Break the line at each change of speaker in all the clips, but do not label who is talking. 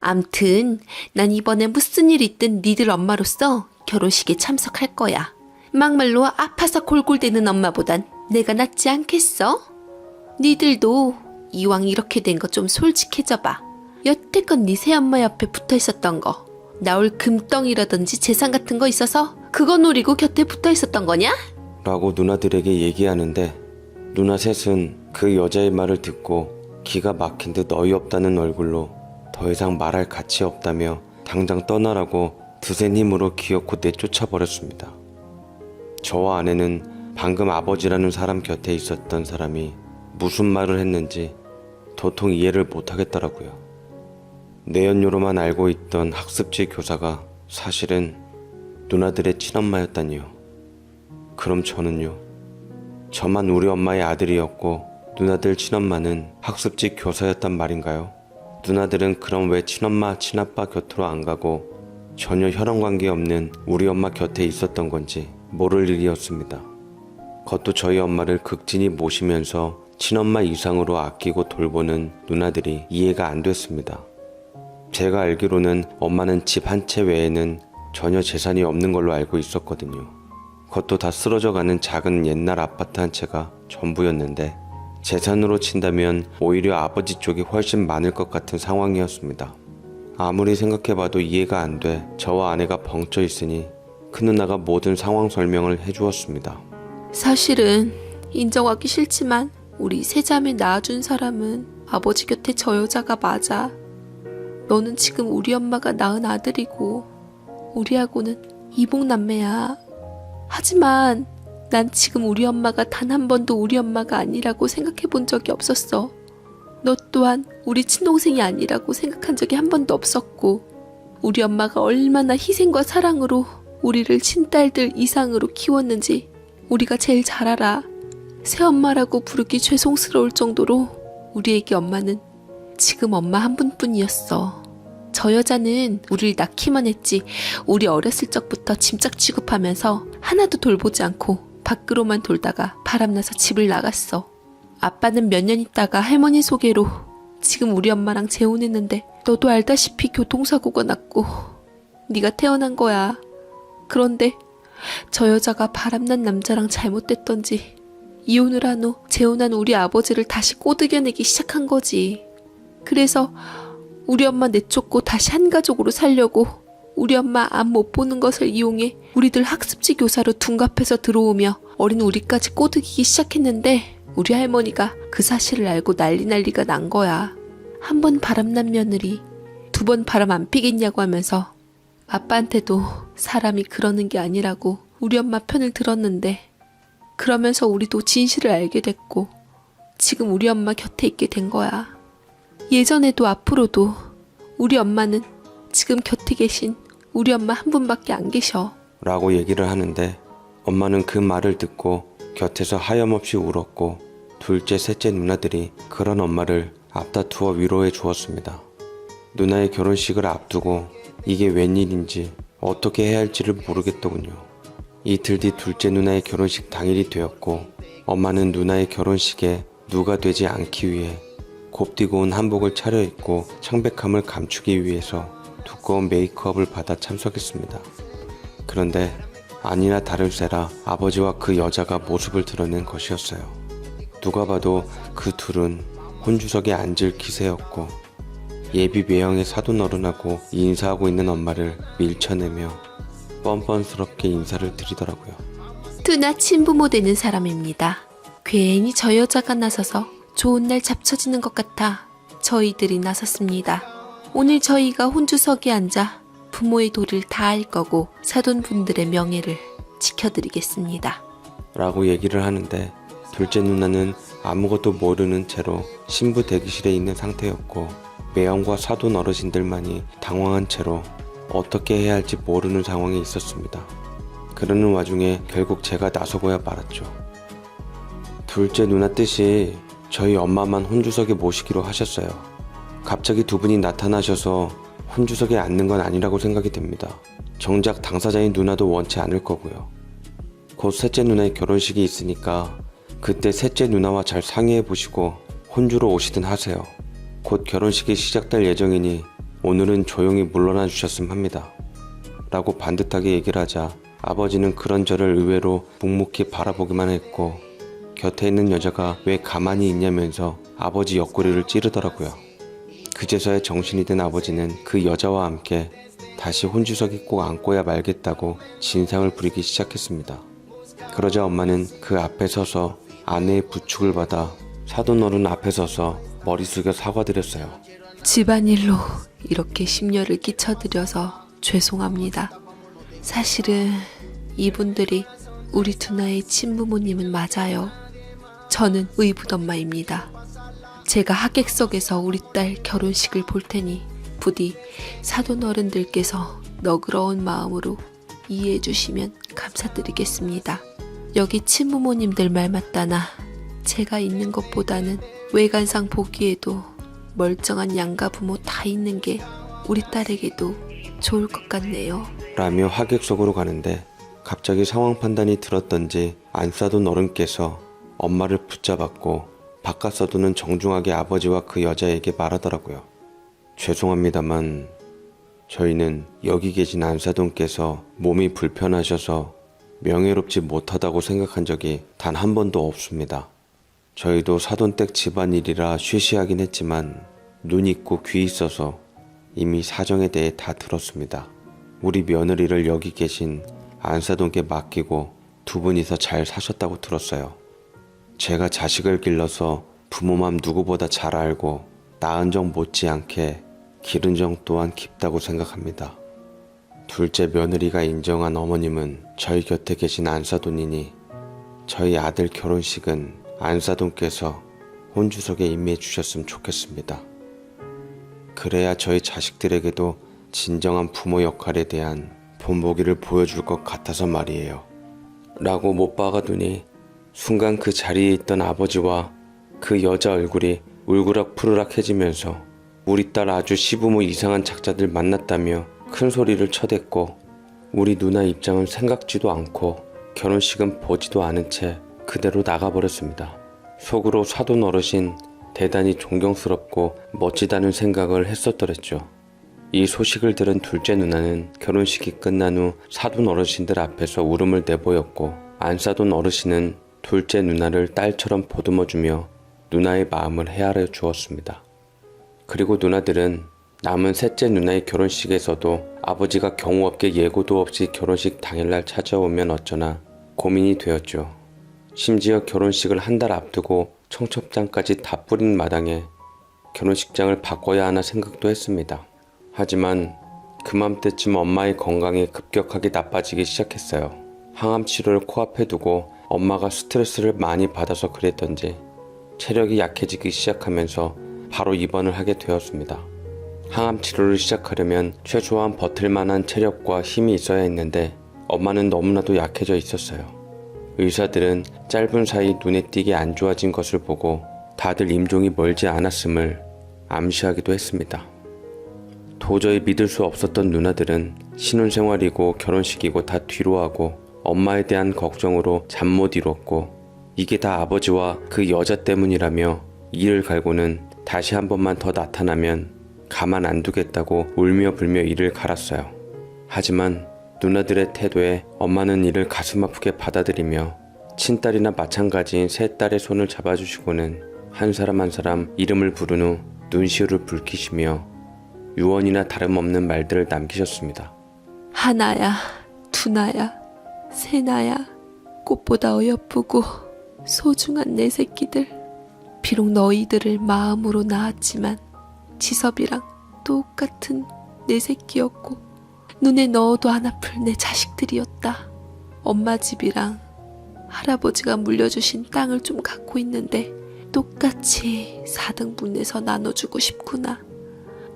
암튼 난 이번에 무슨 일 있든 니들 엄마로서 결혼식에 참석할 거야. 막말로 아파서 골골대는 엄마보단 내가 낫지 않겠어? 니들도 이왕 이렇게 된 거 좀 솔직해져봐. 여태껏 네 새엄마 옆에 붙어 있었던 거, 나올 금덩이라든지 재산 같은 거 있어서 그거 노리고 곁에 붙어 있었던 거냐?
라고 누나들에게 얘기하는데 누나 셋은 그 여자의 말을 듣고 기가 막힌 듯 어이없다는 얼굴로 더 이상 말할 가치 없다며 당장 떠나라고 드센 힘으로 기어코 내쫓아버렸습니다. 저와 아내는 방금 아버지라는 사람 곁에 있었던 사람이 무슨 말을 했는지 도통 이해를 못하겠더라고요. 내연녀로만 알고 있던 학습지 교사가 사실은 누나들의 친엄마였다니요. 그럼 저는요? 저만 우리 엄마의 아들이었고 누나들 친엄마는 학습지 교사였단 말인가요? 누나들은 그럼 왜 친엄마 친아빠 곁으로 안 가고 전혀 혈연관계 없는 우리 엄마 곁에 있었던 건지 모를 일이었습니다. 그것도 저희 엄마를 극진히 모시면서 친엄마 이상으로 아끼고 돌보는 누나들이 이해가 안 됐습니다. 제가 알기로는 엄마는 집 한 채 외에는 전혀 재산이 없는 걸로 알고 있었거든요. 그것도 다 쓰러져가는 작은 옛날 아파트 한 채가 전부였는데 재산으로 친다면 오히려 아버지 쪽이 훨씬 많을 것 같은 상황이었습니다. 아무리 생각해봐도 이해가 안 돼 저와 아내가 벙쪄 있으니 큰누나가 모든 상황 설명을 해주었습니다.
사실은 인정하기 싫지만 우리 세자매 낳아준 사람은 아버지 곁에 저 여자가 맞아. 너는 지금 우리 엄마가 낳은 아들이고 우리하고는 이복남매야. 하지만 난 지금 우리 엄마가 단 한 번도 우리 엄마가 아니라고 생각해 본 적이 없었어. 너 또한 우리 친동생이 아니라고 생각한 적이 한 번도 없었고 우리 엄마가 얼마나 희생과 사랑으로 우리를 친딸들 이상으로 키웠는지 우리가 제일 잘 알아. 새엄마라고 부르기 죄송스러울 정도로 우리에게 엄마는 지금 엄마 한 분뿐이었어. 저 여자는 우리를 낳기만 했지 우리 어렸을 적부터 짐짝 취급하면서 하나도 돌보지 않고 밖으로만 돌다가 바람나서 집을 나갔어. 아빠는 몇 년 있다가 할머니 소개로 지금 우리 엄마랑 재혼했는데 너도 알다시피 교통사고가 났고 네가 태어난 거야. 그런데 저 여자가 바람난 남자랑 잘못됐던지 이혼을 한 후 재혼한 우리 아버지를 다시 꼬드겨내기 시작한 거지. 그래서 우리 엄마 내쫓고 다시 한 가족으로 살려고 우리 엄마 앞 못 보는 것을 이용해 우리들 학습지 교사로 둔갑해서 들어오며 어린 우리까지 꼬드기기 시작했는데 우리 할머니가 그 사실을 알고 난리가 난 거야. 한 번 바람난 며느리, 두 번 바람 안 피겠냐고 하면서 아빠한테도 사람이 그러는 게 아니라고 우리 엄마 편을 들었는데 그러면서 우리도 진실을 알게 됐고 지금 우리 엄마 곁에 있게 된 거야. 예전에도 앞으로도 우리 엄마는 지금 곁에 계신 우리 엄마 한 분밖에 안 계셔.
라고 얘기를 하는데 엄마는 그 말을 듣고 곁에서 하염없이 울었고 둘째, 셋째 누나들이 그런 엄마를 앞다투어 위로해 주었습니다. 누나의 결혼식을 앞두고 이게 웬일인지 어떻게 해야 할지를 모르겠더군요. 이틀 뒤 둘째 누나의 결혼식 당일이 되었고 엄마는 누나의 결혼식에 누가 되지 않기 위해 곱디고 온 한복을 차려입고 창백함을 감추기 위해서 두꺼운 메이크업을 받아 참석했습니다. 그런데 아니나 다를세라 아버지와 그 여자가 모습을 드러낸 것이었어요. 누가 봐도 그 둘은 혼주석에 앉을 기세였고 예비 매형의 사돈어른하고 인사하고 있는 엄마를 밀쳐내며 뻔뻔스럽게 인사를 드리더라고요.
누나 친부모 되는 사람입니다. 괜히 저 여자가 나서서 좋은 날 잡쳐지는 것 같아 저희들이 나섰습니다. 오늘 저희가 혼주석에 앉아 부모의 도를 다할 거고 사돈분들의 명예를 지켜드리겠습니다.
라고 얘기를 하는데 둘째 누나는 아무것도 모르는 채로 신부 대기실에 있는 상태였고 매형과 사돈 어르신들만이 당황한 채로 어떻게 해야 할지 모르는 상황에 있었습니다. 그러는 와중에 결국 제가 나서고야 말았죠. 둘째 누나 뜻이 저희 엄마만 혼주석에 모시기로 하셨어요. 갑자기 두 분이 나타나셔서 혼주석에 앉는 건 아니라고 생각이 됩니다. 정작 당사자인 누나도 원치 않을 거고요. 곧 셋째 누나의 결혼식이 있으니까 그때 셋째 누나와 잘 상의해 보시고 혼주로 오시든 하세요. 곧 결혼식이 시작될 예정이니 오늘은 조용히 물러나 주셨음 합니다. 라고 반듯하게 얘기를 하자 아버지는 그런 저를 의외로 묵묵히 바라보기만 했고 곁에 있는 여자가 왜 가만히 있냐면서 아버지 옆구리를 찌르더라고요. 그제서야 정신이 든 아버지는 그 여자와 함께 다시 혼주석에 꼭 안고야 말겠다고 진상을 부리기 시작했습니다. 그러자 엄마는 그 앞에 서서 아내의 부축을 받아 사돈어른 앞에 서서 머리 숙여 사과드렸어요.
집안일로 이렇게 심려를 끼쳐드려서 죄송합니다. 사실은 이분들이 우리 두나의 친부모님은 맞아요. 저는 의붓엄마입니다. 제가 하객석에서 우리 딸 결혼식을 볼 테니 부디 사돈 어른들께서 너그러운 마음으로 이해해 주시면 감사드리겠습니다. 여기 친부모님들 말 맞다나 제가 있는 것보다는 외관상 보기에도 멀쩡한 양가 부모 다 있는 게 우리 딸에게도 좋을 것 같네요.
라며 하객석으로 가는데 갑자기 상황 판단이 들었던지 안사돈 어른께서 엄마를 붙잡았고 바깥서도는 정중하게 아버지와 그 여자에게 말하더라고요. 죄송합니다만 저희는 여기 계신 안사돈께서 몸이 불편하셔서 명예롭지 못하다고 생각한 적이 단 한 번도 없습니다. 저희도 사돈댁 집안일이라 쉬쉬하긴 했지만 눈 있고 귀 있어서 이미 사정에 대해 다 들었습니다. 우리 며느리를 여기 계신 안사돈께 맡기고 두 분이서 잘 사셨다고 들었어요. 제가 자식을 길러서 부모 맘 누구보다 잘 알고 낳은 정 못지않게 기른 정 또한 깊다고 생각합니다. 둘째 며느리가 인정한 어머님은 저희 곁에 계신 안사돈이니 저희 아들 결혼식은 안사돈께서 혼주석에 임해해 주셨으면 좋겠습니다. 그래야 저희 자식들에게도 진정한 부모 역할에 대한 본보기를 보여줄 것 같아서 말이에요. 라고 못 박아두니 순간 그 자리에 있던 아버지와 그 여자 얼굴이 울그락푸르락해지면서 우리 딸 아주 시부모 이상한 작자들 만났다며 큰 소리를 쳐댔고 우리 누나 입장은 생각지도 않고 결혼식은 보지도 않은 채 그대로 나가버렸습니다. 속으로 사돈 어르신 대단히 존경스럽고 멋지다는 생각을 했었더랬죠. 이 소식을 들은 둘째 누나는 결혼식이 끝난 후 사돈 어르신들 앞에서 울음을 내보였고 안사돈 어르신은 둘째 누나를 딸처럼 보듬어주며 누나의 마음을 헤아려 주었습니다. 그리고 누나들은 남은 셋째 누나의 결혼식에서도 아버지가 경우 없게 예고도 없이 결혼식 당일날 찾아오면 어쩌나 고민이 되었죠. 심지어 결혼식을 한 달 앞두고 청첩장까지 다 뿌린 마당에 결혼식장을 바꿔야 하나 생각도 했습니다. 하지만 그맘때쯤 엄마의 건강이 급격하게 나빠지기 시작했어요. 항암 치료를 코앞에 두고 엄마가 스트레스를 많이 받아서 그랬던지 체력이 약해지기 시작하면서 바로 입원을 하게 되었습니다. 항암 치료를 시작하려면 최소한 버틸 만한 체력과 힘이 있어야 했는데 엄마는 너무나도 약해져 있었어요. 의사들은 짧은 사이 눈에 띄게 안 좋아진 것을 보고 다들 임종이 멀지 않았음을 암시하기도 했습니다. 도저히 믿을 수 없었던 누나들은 신혼생활이고 결혼식이고 다 뒤로하고 엄마에 대한 걱정으로 잠 못 이뤘고 이게 다 아버지와 그 여자 때문이라며 이를 갈고는 다시 한 번만 더 나타나면 가만 안 두겠다고 울며 불며 이를 갈았어요. 하지만 누나들의 태도에 엄마는 이를 가슴 아프게 받아들이며 친딸이나 마찬가지인 세 딸의 손을 잡아주시고는 한 사람 한 사람 이름을 부른 후 눈시울을 붉히시며 유언이나 다름없는 말들을 남기셨습니다.
하나야, 두나야, 세나야, 꽃보다 어여쁘고 소중한 내 새끼들. 비록 너희들을 마음으로 낳았지만 지섭이랑 똑같은 내 새끼였고 눈에 넣어도 안 아플 내 자식들이었다. 엄마 집이랑 할아버지가 물려주신 땅을 좀 갖고 있는데 똑같이 4등분해서 나눠주고 싶구나.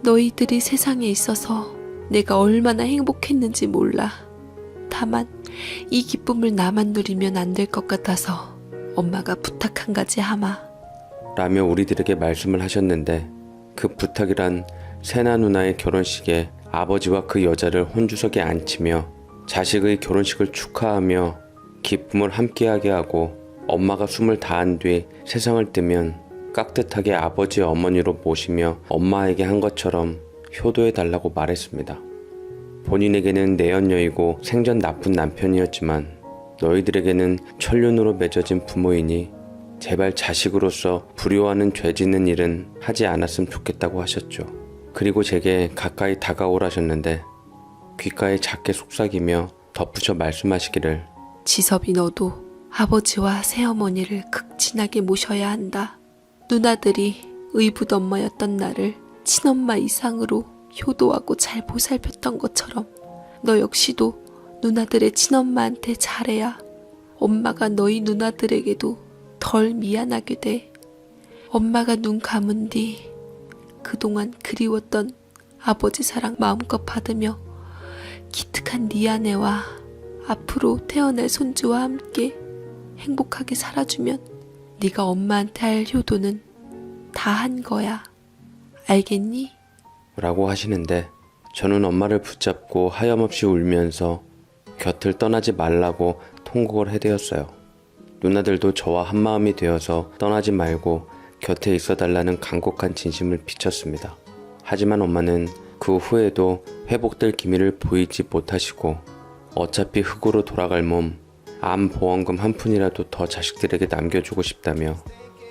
너희들이 세상에 있어서 내가 얼마나 행복했는지 몰라. 다만 이 기쁨을 나만 누리면 안 될 것 같아서 엄마가 부탁 한 가지 하마.
라며 우리들에게 말씀을 하셨는데 그 부탁이란 세나 누나의 결혼식에 아버지와 그 여자를 혼주석에 앉히며 자식의 결혼식을 축하하며 기쁨을 함께하게 하고 엄마가 숨을 다한 뒤 세상을 뜨면 깍듯하게 아버지 어머니로 모시며 엄마에게 한 것처럼 효도해달라고 말했습니다. 본인에게는 내연녀이고 생전 나쁜 남편이었지만 너희들에게는 천륜으로 맺어진 부모이니 제발 자식으로서 불효하는 죄 짓는 일은 하지 않았으면 좋겠다고 하셨죠. 그리고 제게 가까이 다가오라셨는데 귓가에 작게 속삭이며 덧붙여 말씀하시기를
지섭이 너도 아버지와 새어머니를 극진하게 모셔야 한다. 누나들이 의붓엄마였던 나를 친엄마 이상으로 효도하고 잘 보살폈던 것처럼 너 역시도 누나들의 친엄마한테 잘해야 엄마가 너희 누나들에게도 덜 미안하게 돼. 엄마가 눈 감은 뒤 그동안 그리웠던 아버지 사랑 마음껏 받으며 기특한 네 아내와 앞으로 태어날 손주와 함께 행복하게 살아주면 네가 엄마한테 할 효도는 다 한 거야. 알겠니?
라고 하시는데 저는 엄마를 붙잡고 하염없이 울면서 곁을 떠나지 말라고 통곡을 해대었어요. 누나들도 저와 한마음이 되어서 떠나지 말고 곁에 있어달라는 간곡한 진심을 비쳤습니다. 하지만 엄마는 그 후에도 회복될 기미를 보이지 못하시고 어차피 흙으로 돌아갈 몸, 암 보험금 한 푼이라도 더 자식들에게 남겨주고 싶다며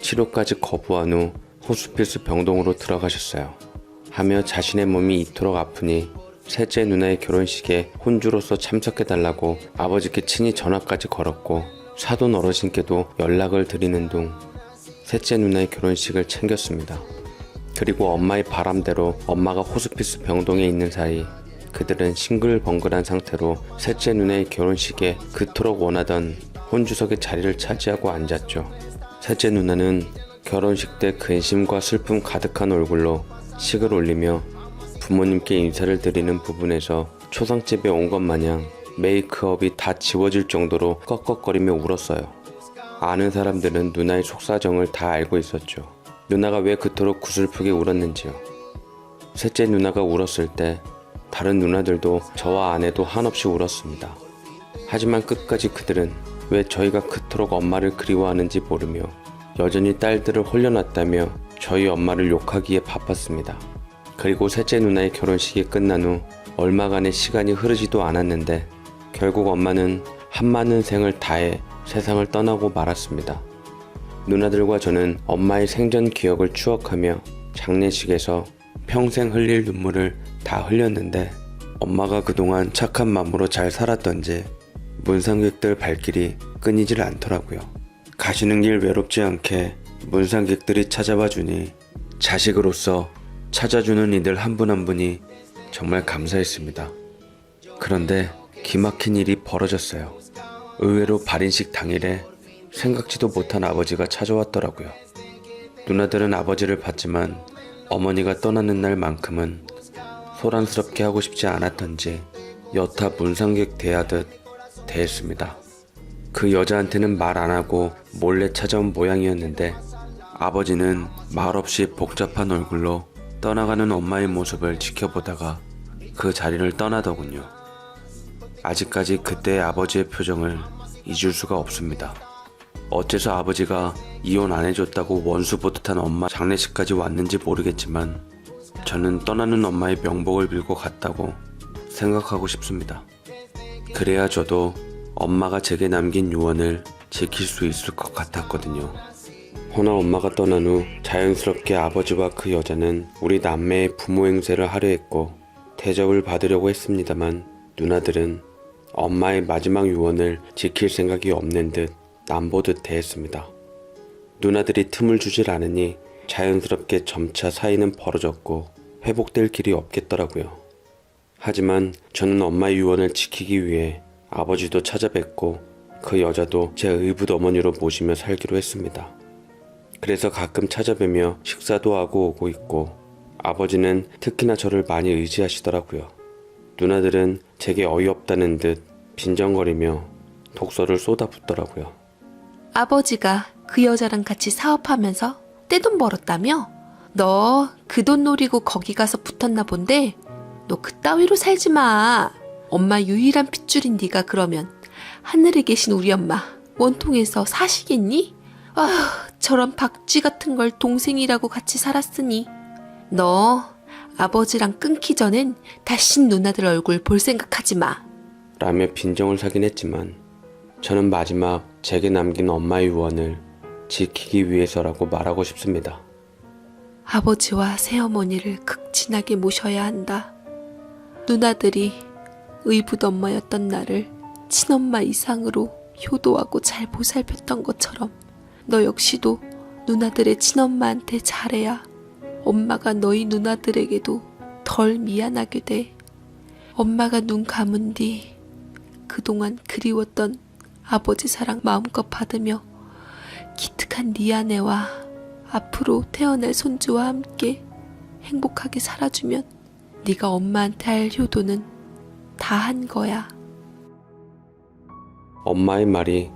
치료까지 거부한 후 호스피스 병동으로 들어가셨어요. 하며 자신의 몸이 이토록 아프니 셋째 누나의 결혼식에 혼주로서 참석해달라고 아버지께 친히 전화까지 걸었고 사돈 어르신께도 연락을 드리는 둥 셋째 누나의 결혼식을 챙겼습니다. 그리고 엄마의 바람대로 엄마가 호스피스 병동에 있는 사이 그들은 싱글벙글한 상태로 셋째 누나의 결혼식에 그토록 원하던 혼주석의 자리를 차지하고 앉았죠. 셋째 누나는 결혼식 때 근심과 슬픔 가득한 얼굴로 식을 올리며 부모님께 인사를 드리는 부분에서 초상집에 온 것 마냥 메이크업이 다 지워질 정도로 꺽꺽거리며 울었어요. 아는 사람들은 누나의 속사정을 다 알고 있었죠. 누나가 왜 그토록 구슬프게 울었는지요. 셋째 누나가 울었을 때 다른 누나들도 저와 아내도 한없이 울었습니다. 하지만 끝까지 그들은 왜 저희가 그토록 엄마를 그리워하는지 모르며 여전히 딸들을 홀려놨다며 저희 엄마를 욕하기에 바빴습니다. 그리고 셋째 누나의 결혼식이 끝난 후 얼마간의 시간이 흐르지도 않았는데 결국 엄마는 한많은 생을 다해 세상을 떠나고 말았습니다. 누나들과 저는 엄마의 생전 기억을 추억하며 장례식에서 평생 흘릴 눈물을 다 흘렸는데 엄마가 그동안 착한 마음으로 잘 살았던지 문상객들 발길이 끊이질 않더라고요. 가시는 길 외롭지 않게 문상객들이 찾아와 주니 자식으로서 찾아주는 이들 한 분 한 분이 정말 감사했습니다. 그런데 기막힌 일이 벌어졌어요. 의외로 발인식 당일에 생각지도 못한 아버지가 찾아왔더라고요. 누나들은 아버지를 봤지만 어머니가 떠나는 날만큼은 소란스럽게 하고 싶지 않았던지 여타 문상객 대하듯 대했습니다. 그 여자한테는 말 안 하고 몰래 찾아온 모양이었는데 아버지는 말없이 복잡한 얼굴로 떠나가는 엄마의 모습을 지켜보다가 그 자리를 떠나더군요. 아직까지 그때의 아버지의 표정을 잊을 수가 없습니다. 어째서 아버지가 이혼 안 해줬다고 원수 보듯한 엄마 장례식까지 왔는지 모르겠지만 저는 떠나는 엄마의 명복을 빌고 갔다고 생각하고 싶습니다. 그래야 저도 엄마가 제게 남긴 유언을 지킬 수 있을 것 같았거든요. 허나 엄마가 떠난 후 자연스럽게 아버지와 그 여자는 우리 남매의 부모 행세를 하려 했고 대접을 받으려고 했습니다만 누나들은 엄마의 마지막 유언을 지킬 생각이 없는 듯 남보듯 대했습니다. 누나들이 틈을 주질 않으니 자연스럽게 점차 사이는 벌어졌고 회복될 길이 없겠더라고요. 하지만 저는 엄마의 유언을 지키기 위해 아버지도 찾아뵙고 그 여자도 제 의붓 어머니로 모시며 살기로 했습니다. 그래서 가끔 찾아뵈며 식사도 하고 오고 있고 아버지는 특히나 저를 많이 의지하시더라고요. 누나들은 제게 어이없다는 듯 빈정거리며 독서를 쏟아붓더라고요.
아버지가 그 여자랑 같이 사업하면서 떼돈 벌었다며? 너 그 돈 노리고 거기 가서 붙었나 본데 너 그따위로 살지 마. 엄마 유일한 핏줄인 네가 그러면 하늘에 계신 우리 엄마 원통에서 사시겠니? 아휴, 저런 박쥐 같은 걸 동생이라고 같이 살았으니 너 아버지랑 끊기 전엔 다신 누나들 얼굴 볼 생각하지 마.
라며 빈정을 사긴 했지만 저는 마지막 제게 남긴 엄마의 유언을 지키기 위해서라고 말하고 싶습니다.
아버지와 새어머니를 극진하게 모셔야 한다. 누나들이 의붓엄마였던 나를 친엄마 이상으로 효도하고 잘 보살폈던 것처럼 너 역시도 누나들의 친엄마한테 잘해야 엄마가 너희 누나들에게도 덜 미안하게 돼. 엄마가 눈 감은 뒤 그동안 그리웠던 아버지 사랑 마음껏 받으며 기특한 네 아내와 앞으로 태어날 손주와 함께 행복하게 살아주면 네가 엄마한테 할 효도는 다 한 거야.
엄마의 말이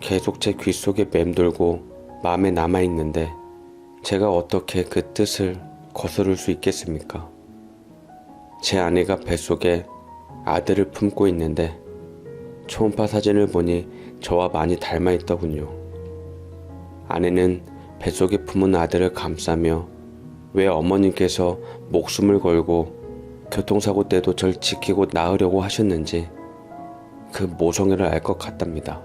계속 제 귓속에 맴돌고 마음에 남아있는데 제가 어떻게 그 뜻을 거스를 수 있겠습니까? 제 아내가 뱃속에 아들을 품고 있는데 초음파 사진을 보니 저와 많이 닮아 있더군요. 아내는 뱃속에 품은 아들을 감싸며 왜 어머님께서 목숨을 걸고 교통사고 때도 절 지키고 낳으려고 하셨는지 그 모성애를 알 것 같답니다.